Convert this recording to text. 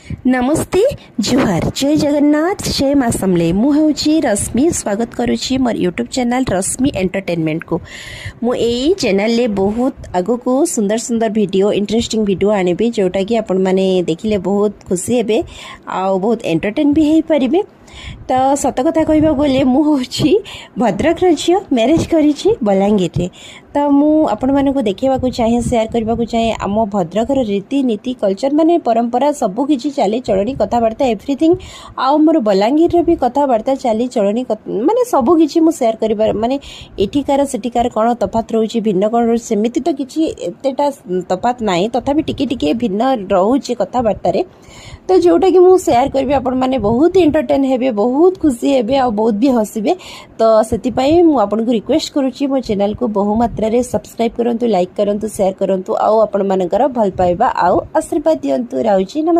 नमस्ते जुहार जय जगन्नाथ जय माँ समले मु हूँ रश्मि स्वागत करुच्ची मोर यूट्यूब चैनल रश्मि एंटरटेनमेंट को मु एई चैनल ले बहुत आगो को सुंदर सुंदर वीडियो इंटरेस्टिंग वीडियो आनिबे जोटा कि आपण माने देखिले बहुत खुशी हेबे आ बहुत एंटरटेन भी हेई परिबे। तो सत कथा कहबा गले मु होची भद्रक राज्य मैरिज करिछि बलांगीर रे। तो मु आपण माने को देखेबा को चाहे शेयर करबा को चाहे आम भद्रक रीति नीति कल्चर माने परंपरा सबु किछि चाली चलनी कथाबार्ता एवरीथिंग आ मोर बलांगीर रे भी कथाबार्ता चाली चलनी माने सबु किछि मु शेयर करबा माने एठिकार सेठिकार कोन तफात रहउछि भिन्न कोन सेमिति तो किछि एतेटा तफात नाही तथापि टिके टिके भिन्न रहउछि कथाबार्ता रे। तो जोटा कि मु शेयर करबी आपण माने बहुत एंटरटेन हेबे बहुत खुशी हेबे आ बहुत भी हसिबे। तो सेति पई मु आपण को रिक्वेस्ट करूची मो चैनल को बहु मात्रा रे सब्सक्राइब करंतु लाइक करंतु शेयर करंतु आ आपण मानकर भल पाइबा आ आशीर्वाद दियंतु। राउची नमस्कार।